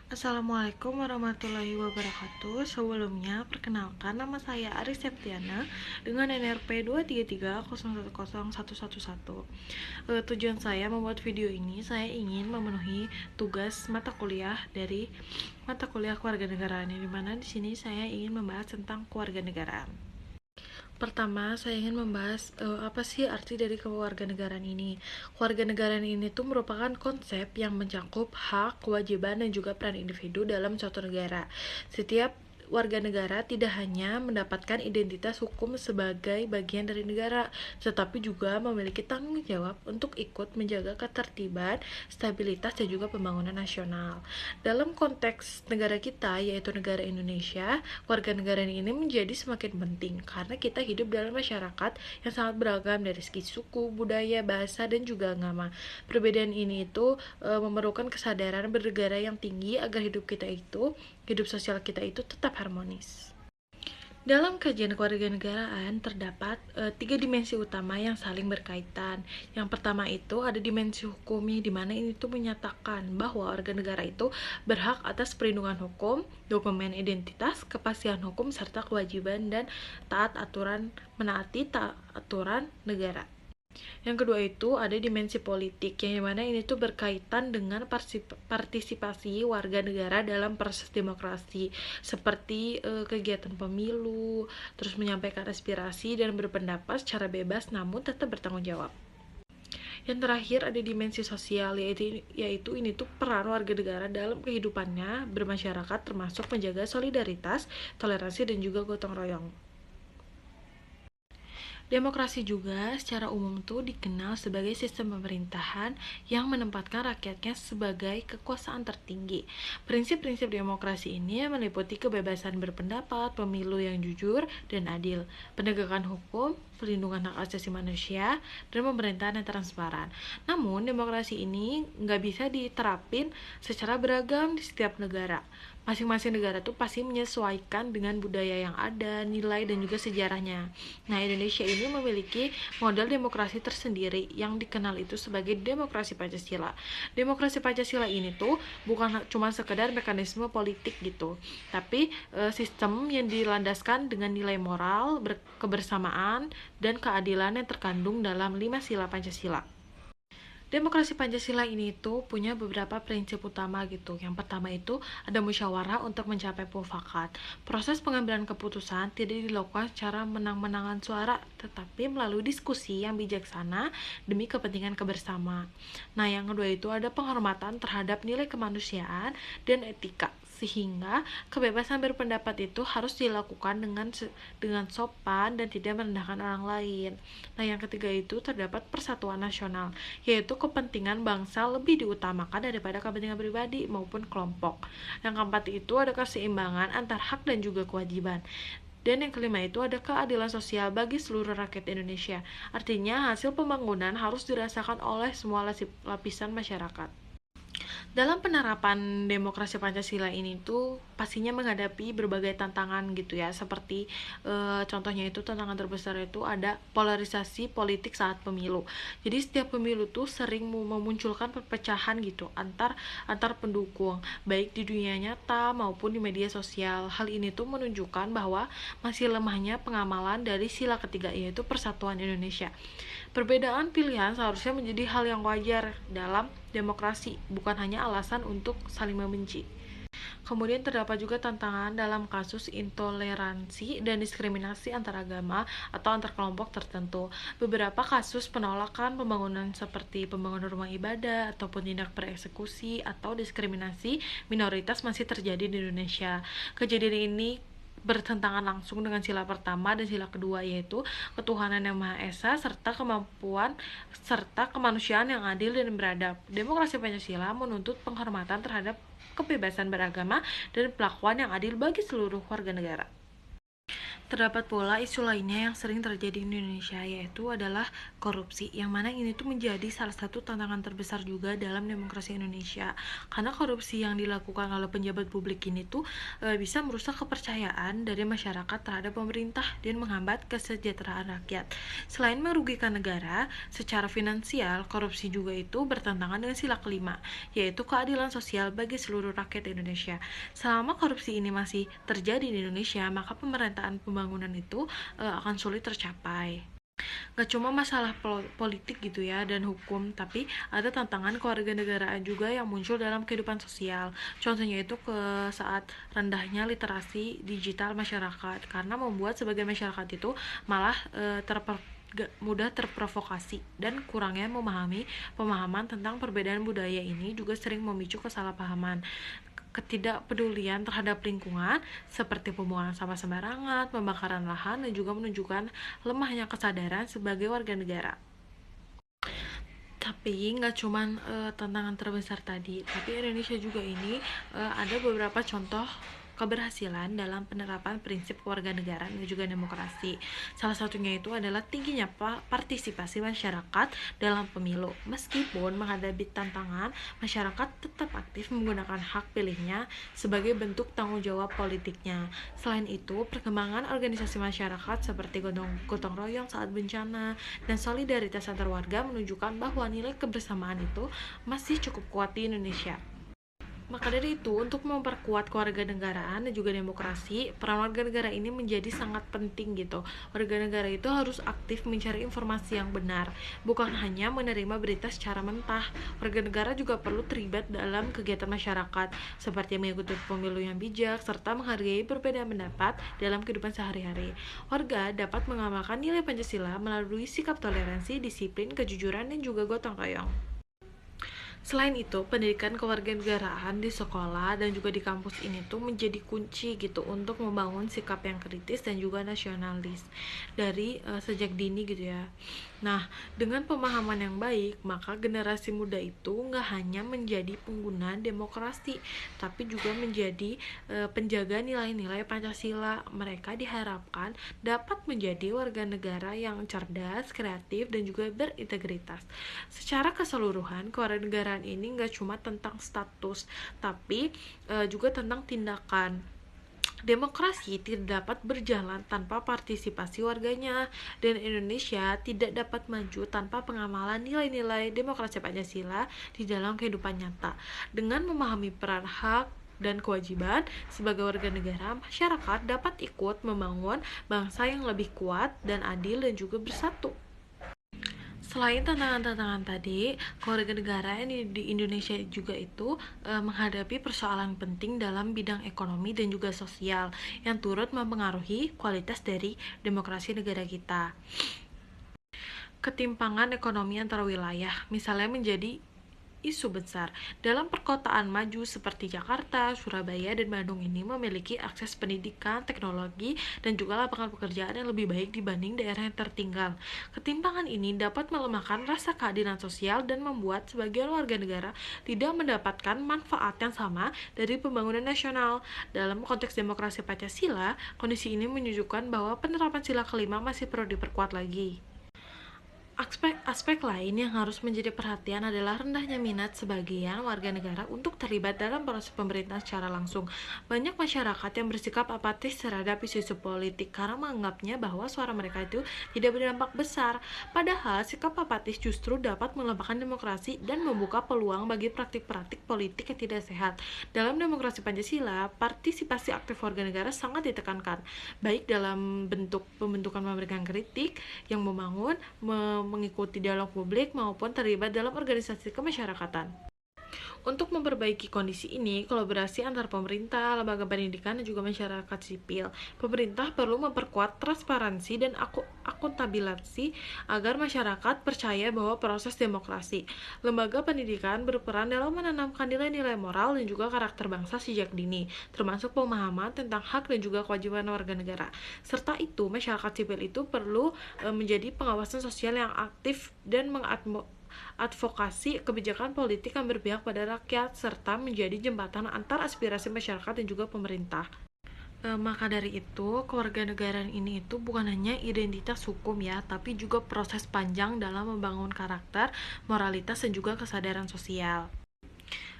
Assalamualaikum warahmatullahi wabarakatuh. Sebelumnya, perkenalkan nama saya Aris Septiana dengan NRP 233010111. Tujuan saya membuat video ini, saya ingin memenuhi tugas mata kuliah dari mata kuliah kewarganegaraan, di mana di sini saya ingin membahas tentang kewarganegaraan. Pertama, saya ingin membahas apa sih arti dari kewarganegaraan ini. Kewarganegaraan ini tuh merupakan konsep yang mencakup hak, kewajiban, dan juga peran individu dalam suatu negara. Setiap warga negara tidak hanya mendapatkan identitas hukum sebagai bagian dari negara, tetapi juga memiliki tanggung jawab untuk ikut menjaga ketertiban, stabilitas, dan juga pembangunan nasional. Dalam konteks negara kita, yaitu negara Indonesia, warga negara ini menjadi semakin penting karena kita hidup dalam masyarakat yang sangat beragam dari segi suku, budaya, bahasa, dan juga agama. Perbedaan ini memerlukan kesadaran bernegara yang tinggi agar hidup sosial kita itu tetap harmonis. Dalam kajian kewarganegaraan terdapat tiga dimensi utama yang saling berkaitan. Yang pertama itu ada dimensi hukumi, di mana ini tuh menyatakan bahwa warga negara itu berhak atas perlindungan hukum, dokumen identitas, kepastian hukum, serta kewajiban dan menaati aturan negara. Yang kedua itu ada dimensi politik, yang dimana ini tuh berkaitan dengan partisipasi warga negara dalam proses demokrasi, seperti kegiatan pemilu, terus menyampaikan aspirasi dan berpendapat secara bebas namun tetap bertanggung jawab. Yang terakhir ada dimensi sosial, yaitu ini tuh peran warga negara dalam kehidupannya bermasyarakat, termasuk menjaga solidaritas, toleransi, dan juga gotong royong. Demokrasi juga secara umum tuh dikenal sebagai sistem pemerintahan yang menempatkan rakyatnya sebagai kekuasaan tertinggi. Prinsip-prinsip demokrasi ini meliputi kebebasan berpendapat, pemilu yang jujur dan adil, penegakan hukum, perlindungan hak asasi manusia, dan pemerintahan yang transparan. Namun, demokrasi ini nggak bisa diterapin secara beragam di setiap negara. Masing-masing negara tuh pasti menyesuaikan dengan budaya yang ada, nilai, dan juga sejarahnya. Nah, Indonesia ini memiliki model demokrasi tersendiri yang dikenal itu sebagai demokrasi Pancasila. Demokrasi Pancasila ini tuh bukan cuma sekedar mekanisme politik gitu, tapi sistem yang dilandaskan dengan nilai moral, kebersamaan, dan keadilan yang terkandung dalam 5 sila Pancasila. Demokrasi Pancasila ini punya beberapa prinsip utama gitu. Yang pertama itu ada musyawarah untuk mencapai mufakat. Proses pengambilan keputusan tidak dilakukan secara menang-menangan suara, tetapi melalui diskusi yang bijaksana demi kepentingan kebersama. Nah, yang kedua itu ada penghormatan terhadap nilai kemanusiaan dan etika, sehingga kebebasan berpendapat itu harus dilakukan dengan sopan dan tidak merendahkan orang lain. Nah, yang ketiga itu terdapat persatuan nasional, yaitu kepentingan bangsa lebih diutamakan daripada kepentingan pribadi maupun kelompok. Yang keempat itu ada keseimbangan antar hak dan juga kewajiban. Dan yang kelima itu ada keadilan sosial bagi seluruh rakyat Indonesia. Artinya hasil pembangunan harus dirasakan oleh semua lapisan masyarakat. Dalam penerapan demokrasi Pancasila ini tuh pastinya menghadapi berbagai tantangan gitu ya, seperti contohnya itu tantangan terbesar itu ada polarisasi politik saat pemilu. Jadi setiap pemilu tuh sering memunculkan perpecahan gitu antar pendukung, baik di dunia nyata maupun di media sosial. Hal ini tuh menunjukkan bahwa masih lemahnya pengamalan dari sila ketiga, yaitu persatuan Indonesia. Perbedaan pilihan seharusnya menjadi hal yang wajar dalam demokrasi, bukan hanya alasan untuk saling membenci. Kemudian terdapat juga tantangan dalam kasus intoleransi dan diskriminasi antar agama atau antar kelompok tertentu. Beberapa kasus penolakan pembangunan seperti pembangunan rumah ibadah ataupun tindak persekusi atau diskriminasi minoritas masih terjadi di Indonesia. Kejadian ini bertentangan langsung dengan sila pertama dan sila kedua, yaitu ketuhanan yang Maha Esa serta kemanusiaan yang adil dan beradab. Demokrasi Pancasila menuntut penghormatan terhadap kebebasan beragama dan perlakuan yang adil bagi seluruh warga negara. Terdapat pula isu lainnya yang sering terjadi di Indonesia, yaitu adalah korupsi, yang mana ini tuh menjadi salah satu tantangan terbesar juga dalam demokrasi Indonesia. Karena korupsi yang dilakukan oleh pejabat publik ini tuh bisa merusak kepercayaan dari masyarakat terhadap pemerintah dan menghambat kesejahteraan rakyat. Selain merugikan negara, secara finansial, korupsi juga itu bertentangan dengan sila kelima, yaitu keadilan sosial bagi seluruh rakyat Indonesia. Selama korupsi ini masih terjadi di Indonesia, maka pemerataan pembangunan itu akan sulit tercapai. Gak cuma masalah politik gitu ya dan hukum, tapi ada tantangan kewarganegaraan juga yang muncul dalam kehidupan sosial. Contohnya itu ke saat rendahnya literasi digital masyarakat, karena membuat sebagian masyarakat itu malah mudah terprovokasi, dan kurangnya pemahaman tentang perbedaan budaya ini juga sering memicu kesalahpahaman. Ketidakpedulian terhadap lingkungan seperti pembuangan sampah sembarangan, pembakaran lahan, dan juga menunjukkan lemahnya kesadaran sebagai warga negara. Tapi nggak cuman tantangan terbesar tadi, tapi Indonesia juga ini ada beberapa contoh keberhasilan dalam penerapan prinsip kewarganegaraan dan juga demokrasi. Salah satunya itu adalah tingginya partisipasi masyarakat dalam pemilu. Meskipun menghadapi tantangan, masyarakat tetap aktif menggunakan hak pilihnya sebagai bentuk tanggung jawab politiknya. Selain itu, perkembangan organisasi masyarakat seperti gotong royong saat bencana dan solidaritas antar warga menunjukkan bahwa nilai kebersamaan itu masih cukup kuat di Indonesia. Maka dari itu, untuk memperkuat kewarganegaraan dan juga demokrasi, peran warga negara ini menjadi sangat penting gitu. Warga negara itu harus aktif mencari informasi yang benar, bukan hanya menerima berita secara mentah. Warga negara juga perlu terlibat dalam kegiatan masyarakat, seperti mengikuti pemilu yang bijak, serta menghargai perbedaan pendapat dalam kehidupan sehari-hari. Warga dapat mengamalkan nilai Pancasila melalui sikap toleransi, disiplin, kejujuran, dan juga gotong royong. Selain itu, pendidikan kewarganegaraan di sekolah dan juga di kampus ini tuh menjadi kunci gitu untuk membangun sikap yang kritis dan juga nasionalis dari sejak dini gitu ya. Nah, dengan pemahaman yang baik, maka generasi muda itu nggak hanya menjadi pengguna demokrasi, tapi juga menjadi penjaga nilai-nilai Pancasila. Mereka diharapkan dapat menjadi warga negara yang cerdas, kreatif, dan juga berintegritas. Secara keseluruhan, kewarganegaraan ini nggak cuma tentang status, tapi juga tentang tindakan. Demokrasi tidak dapat berjalan tanpa partisipasi warganya, dan Indonesia tidak dapat maju tanpa pengamalan nilai-nilai demokrasi Pancasila di dalam kehidupan nyata. Dengan memahami peran hak dan kewajiban sebagai warga negara, masyarakat dapat ikut membangun bangsa yang lebih kuat dan adil dan juga bersatu. Selain tantangan-tantangan tadi, kewarganegaraan di Indonesia juga itu menghadapi persoalan penting dalam bidang ekonomi dan juga sosial yang turut mempengaruhi kualitas dari demokrasi negara kita. Ketimpangan ekonomi antar wilayah, misalnya menjadi isu besar. Dalam perkotaan maju seperti Jakarta, Surabaya, dan Bandung ini memiliki akses pendidikan, teknologi, dan juga lapangan pekerjaan yang lebih baik dibanding daerah yang tertinggal. Ketimpangan ini dapat melemahkan rasa keadilan sosial dan membuat sebagian warga negara tidak mendapatkan manfaat yang sama dari pembangunan nasional. Dalam konteks demokrasi Pancasila, kondisi ini menunjukkan bahwa penerapan sila kelima masih perlu diperkuat lagi. Aspek lain yang harus menjadi perhatian adalah rendahnya minat sebagian warga negara untuk terlibat dalam proses pemerintahan secara langsung. Banyak masyarakat yang bersikap apatis terhadap isu-isu politik karena menganggapnya bahwa suara mereka itu tidak berdampak besar. Padahal sikap apatis justru dapat melemahkan demokrasi dan membuka peluang bagi praktik-praktik politik yang tidak sehat. Dalam demokrasi Pancasila, partisipasi aktif warga negara sangat ditekankan, baik dalam bentuk pembentukan pemberitaan kritik yang membangun, mengikuti dialog publik, maupun terlibat dalam organisasi kemasyarakatan. Untuk memperbaiki kondisi ini, kolaborasi antar pemerintah, lembaga pendidikan, dan juga masyarakat sipil. Pemerintah perlu memperkuat transparansi dan akuntabilitas agar masyarakat percaya bahwa proses demokrasi. Lembaga pendidikan berperan dalam menanamkan nilai-nilai moral dan juga karakter bangsa sejak dini, termasuk pemahaman tentang hak dan juga kewajiban warga negara. Serta itu, masyarakat sipil itu perlu menjadi pengawasan sosial yang aktif dan advokasi kebijakan politik yang berpihak pada rakyat, serta menjadi jembatan antar aspirasi masyarakat dan juga pemerintah. Maka dari itu, kewarganegaraan ini itu bukan hanya identitas hukum ya, tapi juga proses panjang dalam membangun karakter, moralitas, dan juga kesadaran sosial.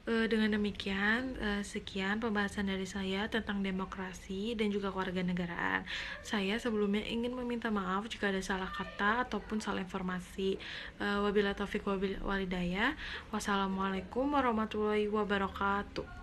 Dengan demikian, sekian pembahasan dari saya tentang demokrasi dan juga kewarganegaraan. Saya sebelumnya ingin meminta maaf jika ada salah kata ataupun salah informasi. Wabillahi taufiq walhidayah. Wassalamualaikum warahmatullahi wabarakatuh.